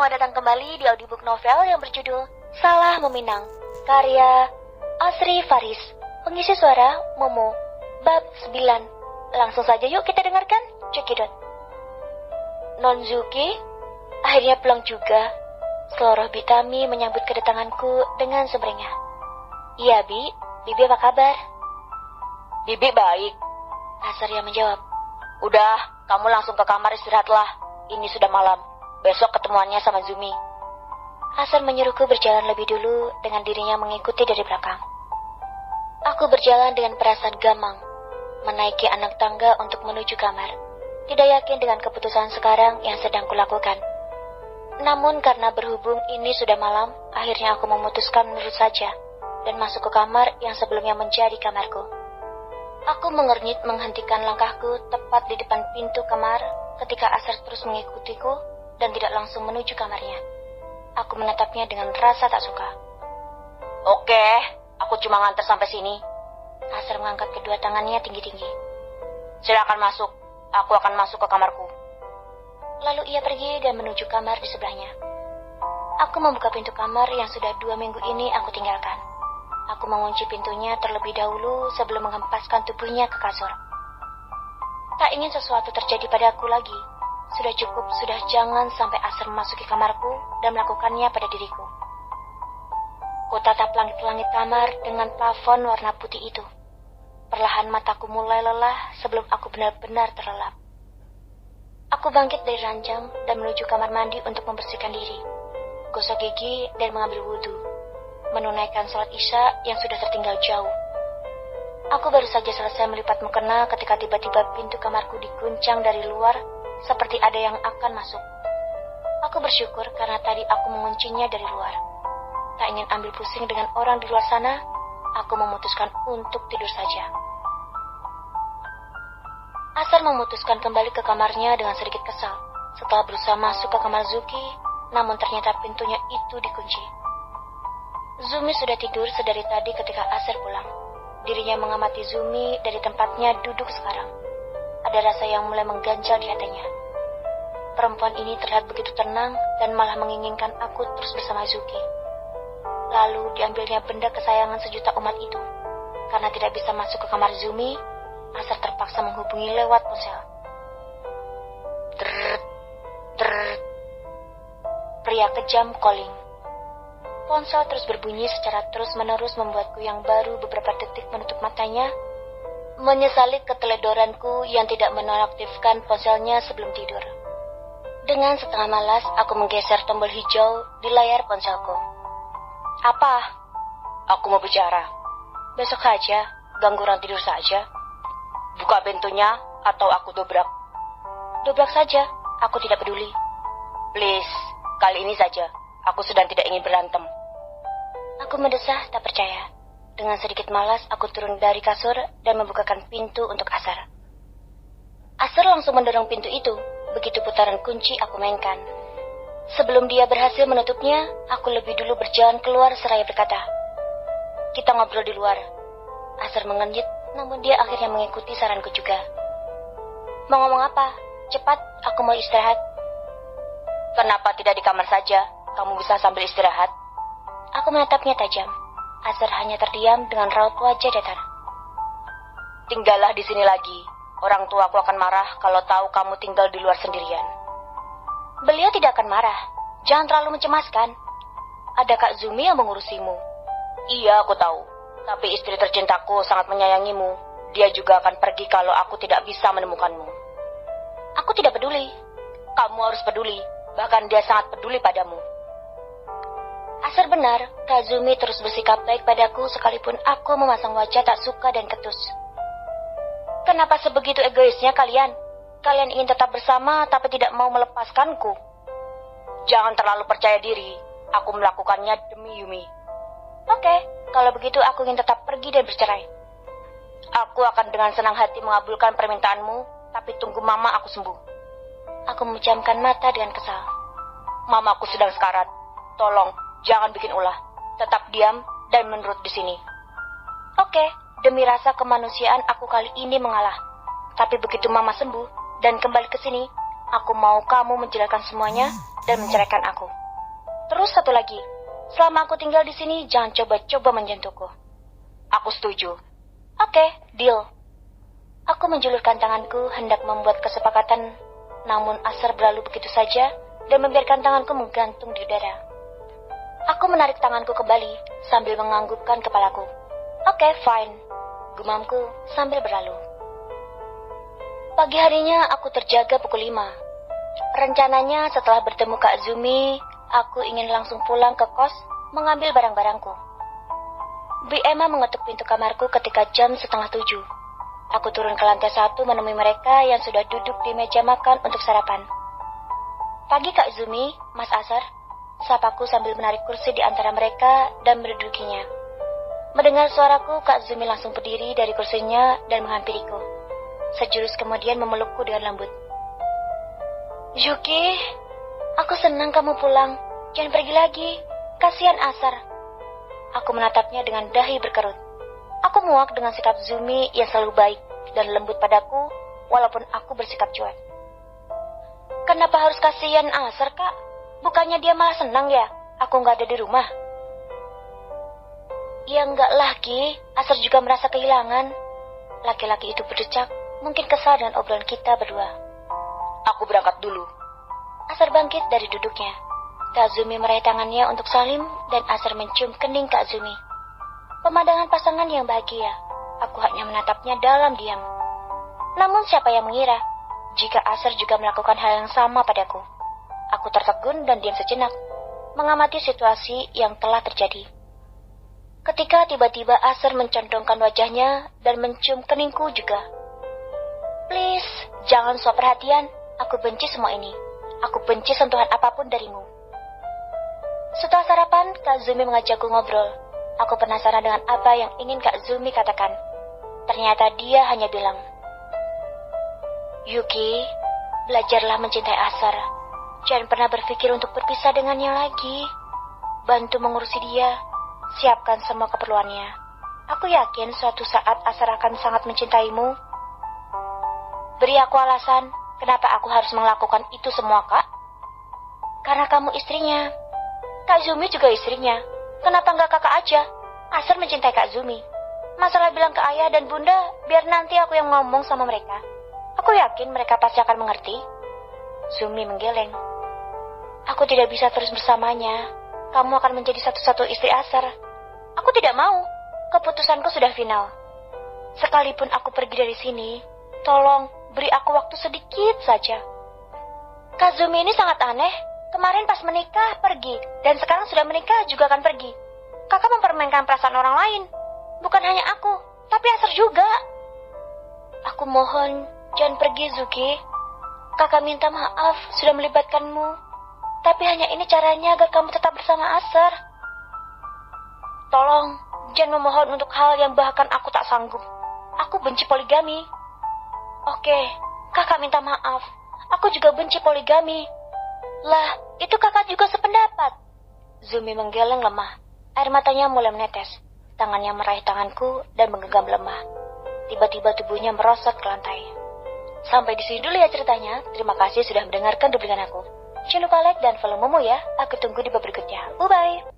Selamat datang kembali di audiobook novel yang berjudul Salah Meminang, karya Asri Faris. Pengisi suara Momo. Bab 9. Langsung saja yuk kita dengarkan. Cekidot. Nonzuki akhirnya pulang juga. Seloroh Bitami menyambut kedatanganku dengan sumringah. Iya, Bibi apa kabar? Bibi baik. Asarya menjawab. Udah, kamu langsung ke kamar istirahatlah. Ini sudah malam. Besok ketemuannya sama Zumi. Asar menyuruhku berjalan lebih dulu dengan dirinya mengikuti dari belakang. Aku berjalan dengan perasaan gamang, menaiki anak tangga untuk menuju kamar. Tidak yakin dengan keputusan sekarang yang sedang kulakukan. Namun karena berhubung ini sudah malam, akhirnya aku memutuskan menurut saja dan masuk ke kamar yang sebelumnya menjadi kamarku. Aku mengernyit menghentikan langkahku tepat di depan pintu kamar ketika Asar terus mengikutiku dan tidak langsung menuju kamarnya. Aku menatapnya dengan rasa tak suka. Oke, aku cuma nganter sampai sini. Asar mengangkat kedua tangannya tinggi-tinggi. Silakan masuk, aku akan masuk ke kamarku. Lalu ia pergi dan menuju kamar di sebelahnya. Aku membuka pintu kamar yang sudah 2 minggu ini aku tinggalkan. Aku mengunci pintunya terlebih dahulu sebelum menghempaskan tubuhnya ke kasur. Tak ingin sesuatu terjadi padaku lagi. Sudah cukup, sudah jangan sampai Asar memasuki kamarku dan melakukannya pada diriku. Ku tatap langit-langit kamar dengan plafon warna putih itu. Perlahan mataku mulai lelah sebelum aku benar-benar terlelap. Aku bangkit dari ranjang dan menuju kamar mandi untuk membersihkan diri, gosok gigi dan mengambil wudhu, menunaikan sholat isya yang sudah tertinggal jauh. Aku baru saja selesai melipat mukena ketika tiba-tiba pintu kamarku diguncang dari luar seperti ada yang akan masuk. Aku bersyukur karena tadi aku menguncinya dari luar. Tak ingin ambil pusing dengan orang di luar sana, aku memutuskan untuk tidur saja. Asar memutuskan kembali ke kamarnya dengan sedikit kesal. Setelah berusaha masuk ke kamar Zuki, namun ternyata pintunya itu dikunci. Zumi sudah tidur sedari tadi ketika Asar pulang. Dirinya mengamati Zumi dari tempatnya duduk sekarang. Ada rasa yang mulai mengganjal di hatinya. Perempuan ini terlihat begitu tenang dan malah menginginkan aku terus bersama Zuki. Lalu diambilnya benda kesayangan sejuta umat itu. Karena tidak bisa masuk ke kamar Zumi, Asar terpaksa menghubungi lewat ponsel. Pria kejam calling. Ponsel terus berbunyi secara terus-menerus membuatku yang baru beberapa detik menutup matanya menyesali keteledoranku yang tidak menonaktifkan ponselnya sebelum tidur. Dengan setengah malas, aku menggeser tombol hijau di layar ponselku. Apa? Aku mau bicara. Besok saja, ganggu orang tidur saja. Buka pintunya atau aku dobrak. Dobrak saja, aku tidak peduli. Please, kali ini saja. Aku sedang tidak ingin berantem. Aku mendesah tak percaya. Dengan sedikit malas, aku turun dari kasur dan membukakan pintu untuk Asar. Asar langsung mendorong pintu itu. Begitu putaran kunci aku mainkan. Sebelum dia berhasil menutupnya, aku lebih dulu berjalan keluar seraya berkata, "Kita ngobrol di luar." Asar mengenyit, namun dia akhirnya mengikuti saranku juga. "Mau ngomong apa? Cepat, aku mau istirahat." "Kenapa tidak di kamar saja? Kamu bisa sambil istirahat." Aku menatapnya tajam. Asar hanya terdiam dengan raut wajah datar. "Tinggallah di sini lagi. Orang tuaku akan marah kalau tahu kamu tinggal di luar sendirian." "Beliau tidak akan marah. Jangan terlalu mencemaskan. Ada Kak Zumi yang mengurusimu." "Iya, aku tahu. Tapi istri tercintaku sangat menyayangimu. Dia juga akan pergi kalau aku tidak bisa menemukanmu." "Aku tidak peduli." "Kamu harus peduli. Bahkan dia sangat peduli padamu." Asar benar, Kazumi terus bersikap baik padaku sekalipun aku memasang wajah tak suka dan ketus. "Kenapa sebegitu egoisnya kalian? Kalian ingin tetap bersama tapi tidak mau melepaskanku." "Jangan terlalu percaya diri. Aku melakukannya demi Yumi." "Oke, kalau begitu aku ingin tetap pergi dan bercerai." "Aku akan dengan senang hati mengabulkan permintaanmu, tapi tunggu mama aku sembuh." Aku memejamkan mata dengan kesal. "Mamaku sedang sekarat. Tolong, jangan bikin ulah. Tetap diam dan menurut di sini." "Oke, demi rasa kemanusiaan aku kali ini mengalah. Tapi begitu mama sembuh dan kembali ke sini, Aku mau kamu menjelaskan semuanya dan menceraikan aku. Terus satu lagi, selama aku tinggal di sini, jangan coba-coba menyentuhku. Aku setuju. Oke, deal. Aku menjulurkan tanganku hendak membuat kesepakatan, namun Asar berlalu begitu saja dan membiarkan tanganku menggantung di udara. Aku menarik tanganku kembali sambil menganggukkan kepalaku. Oke, fine, gumamku sambil berlalu. Pagi harinya aku terjaga pukul 5. Rencananya setelah bertemu Kak Zumi, aku ingin langsung pulang ke kos mengambil barang-barangku. Bu Emma mengetuk pintu kamarku ketika jam 6:30. Aku turun ke lantai 1 menemui mereka yang sudah duduk di meja makan untuk sarapan. Pagi Kak Zumi, Mas Asar, sapaku sambil menarik kursi di antara mereka dan mendudukinya. Mendengar suaraku, Kak Zumi langsung berdiri dari kursinya dan menghampiriku. Sejurus kemudian memelukku dengan lembut. Yuki, aku senang kamu pulang. Jangan pergi lagi. Kasihan Asar. Aku menatapnya dengan dahi berkerut. Aku muak dengan sikap Zumi yang selalu baik dan lembut padaku, walaupun aku bersikap cuek. Kenapa harus kasihan Asar, Kak? Bukannya dia malah senang ya? Aku nggak ada di rumah. Ya enggak lah, Ki. Asar juga merasa kehilangan. Laki-laki itu berdecak, mungkin kesal dengan obrolan kita berdua. Aku berangkat dulu. Asar bangkit dari duduknya. Kak Zumi meraih tangannya untuk salim dan Asar mencium kening Kak Zumi. Pemandangan pasangan yang bahagia. Aku hanya menatapnya dalam diam. Namun siapa yang mengira jika Asar juga melakukan hal yang sama padaku? Aku tertegun dan diam sejenak, mengamati situasi yang telah terjadi. Ketika tiba-tiba Asar mencondongkan wajahnya dan mencium keningku juga. Please, jangan sok perhatian. Aku benci semua ini. Aku benci sentuhan apapun darimu. Setelah sarapan, Kak Zumi mengajakku ngobrol. Aku penasaran dengan apa yang ingin Kak Zumi katakan. Ternyata dia hanya bilang, Yuki, belajarlah mencintai Asar. Jangan pernah berpikir untuk berpisah dengannya lagi. Bantu mengurusi dia. Siapkan semua keperluannya. Aku yakin suatu saat Asar akan sangat mencintaimu. Beri aku alasan, kenapa aku harus melakukan itu semua, Kak? Karena kamu istrinya. Kak Zumi juga istrinya. Kenapa nggak kakak aja? Asar mencintai Kak Zumi. Masalah bilang ke ayah dan bunda, biar nanti aku yang ngomong sama mereka. Aku yakin mereka pasti akan mengerti. Zumi menggeleng. Aku tidak bisa terus bersamanya. Kamu akan menjadi satu-satu istri Asar. Aku tidak mau. Keputusanku sudah final. Sekalipun aku pergi dari sini, tolong beri aku waktu sedikit saja. Kak Zumi ini sangat aneh. Kemarin pas menikah pergi, dan sekarang sudah menikah juga akan pergi. Kakak mempermainkan perasaan orang lain. Bukan hanya aku, tapi Asar juga. Aku mohon, jangan pergi, Zuki. Kakak minta maaf sudah melibatkanmu. Tapi hanya ini caranya agar kamu tetap bersama Asar. Tolong, jangan memohon untuk hal yang bahkan aku tak sanggup. Aku benci poligami. Oke, kakak minta maaf. Aku juga benci poligami. Lah, itu kakak juga sependapat. Zumi menggeleng lemah. Air matanya mulai menetes. Tangannya meraih tanganku dan menggenggam lemah. Tiba-tiba tubuhnya merosot ke lantai. Sampai di sini dulu ya ceritanya. Terima kasih sudah mendengarkan dubbingan aku. Jangan lupa like dan follow Momo ya. Aku tunggu di bab berikutnya. Bye-bye.